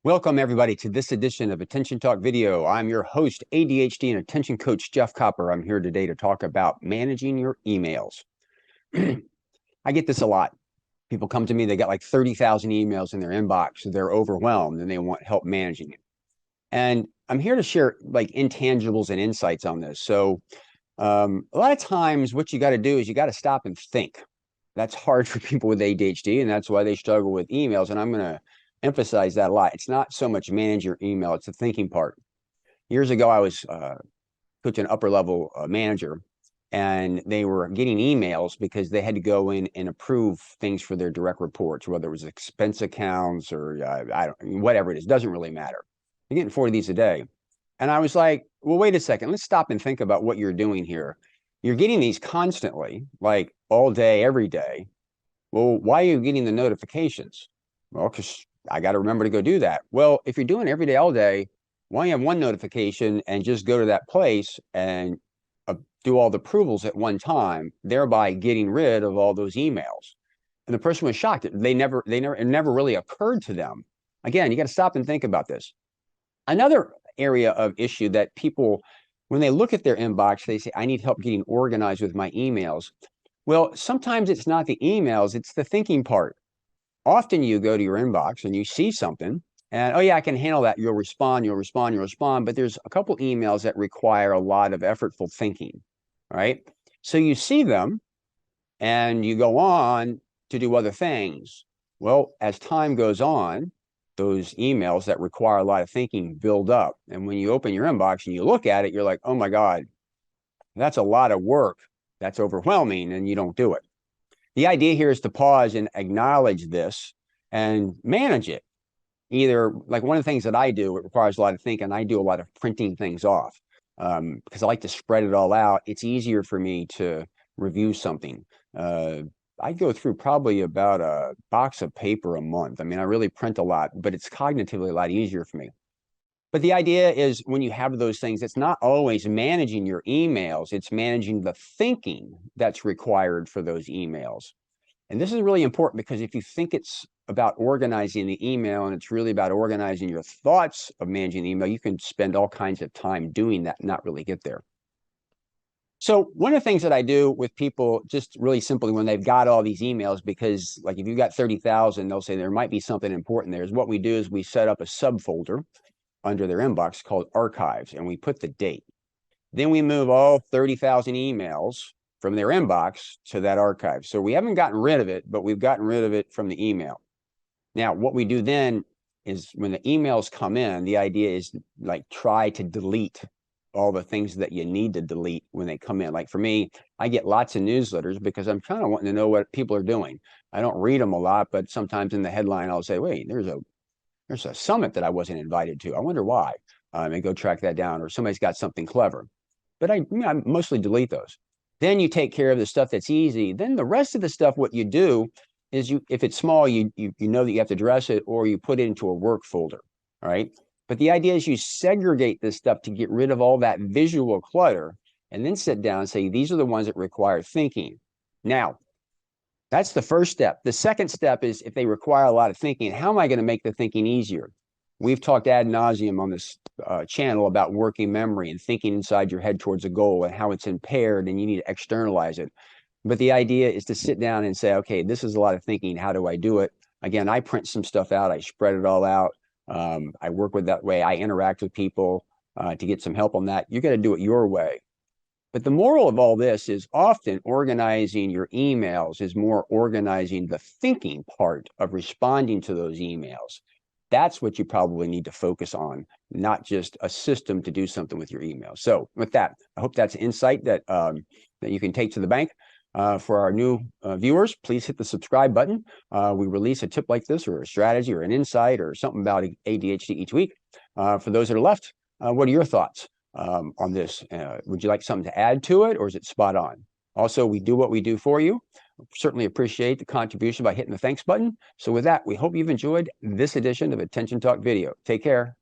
Welcome everybody to this edition of Attention Talk Video. I'm your host, ADHD and Attention Coach Jeff Copper. I'm here today to talk about managing your emails. I get this a lot. People come to me, they got like 30,000 emails in their inbox. So they're overwhelmed and they want help managing it. And I'm here to share like intangibles and insights on this. So a lot of times what you got to do is you got to stop and think. That's hard for people with ADHD, and that's why they struggle with emails. And I'm going to emphasize that a lot. It's not so much manage your email, it's the thinking part. Years ago, I was coaching an upper level manager, and they were getting emails because they had to go in and approve things for their direct reports, whether it was expense accounts or whatever it is, doesn't really matter. They're getting 40 of these a day. And I was like, well, wait a second, let's stop and think about what you're doing here. You're getting these constantly, like all day, every day. Well, why are you getting the notifications? Well, because I got to remember to go do that. Well, if you're doing it every day, all day, why don't you have one notification and just go to that place and do all the approvals at one time, thereby getting rid of all those emails? And the person was shocked. It never really occurred to them. Again, you got to stop and think about this. Another area of issue that people, when they look at their inbox, they say, I need help getting organized with my emails. Well, sometimes it's not the emails, it's the thinking part. Often you go to your inbox and you see something and, oh yeah, I can handle that. You'll respond. But there's a couple emails that require a lot of effortful thinking, right? So you see them and you go on to do other things. Well, as time goes on, those emails that require a lot of thinking build up. And when you open your inbox and you look at it, you're like, oh my God, that's a lot of work. That's overwhelming, and you don't do it. The idea here is to pause and acknowledge this and manage it. Either, like one of the things that I do, it requires a lot of thinking. I do a lot of printing things off because I like to spread it all out. It's easier for me to review something. I go through probably about a box of paper a month. I mean, I really print a lot, but it's cognitively a lot easier for me. But the idea is when you have those things, it's not always managing your emails, it's managing the thinking that's required for those emails. And this is really important because if you think it's about organizing the email and it's really about organizing your thoughts of managing the email, you can spend all kinds of time doing that and not really get there. So one of the things that I do with people, just really simply when they've got all these emails, because like if you've got 30,000, they'll say there might be something important there, is what we do is we set up a subfolder under their inbox called archives, and we put the date. Then we move all 30,000 emails from their inbox to that archive. So we haven't gotten rid of it, but we've gotten rid of it from the email. Now, what we do then is when the emails come in, the idea is like try to delete all the things that you need to delete when they come in. Like for me, I get lots of newsletters because I'm kind of wanting to know what people are doing. I don't read them a lot, but sometimes in the headline, I'll say, wait, there's a summit that I wasn't invited to. I wonder why. And go track that down. Or somebody's got something clever. But I mostly delete those. Then you take care of the stuff that's easy. Then the rest of the stuff, what you do is if it's small, you know that you have to address it, or you put it into a work folder. All right. But the idea is you segregate this stuff to get rid of all that visual clutter and then sit down and say, these are the ones that require thinking. Now, that's the first step. The second step is if they require a lot of thinking, how am I going to make the thinking easier? We've talked ad nauseum on this channel about working memory and thinking inside your head towards a goal and how it's impaired and you need to externalize it. But the idea is to sit down and say, okay, this is a lot of thinking. How do I do it? Again, I print some stuff out. I spread it all out. I work with that way. I interact with people to get some help on that. You got to do it your way. But the moral of all this is often organizing your emails is more organizing the thinking part of responding to those emails. That's what you probably need to focus on, not just a system to do something with your email. So with that, I hope that's an insight that you can take to the bank. For our new viewers, please hit the subscribe button. We release a tip like this or a strategy or an insight or something about ADHD each week. For those that are left, what are your thoughts on this? Would you like something to add to it, or is it spot on? Also, we do what we do for you. Certainly appreciate the contribution by hitting the thanks button. So with that, we hope you've enjoyed this edition of Attention Talk Video. Take care.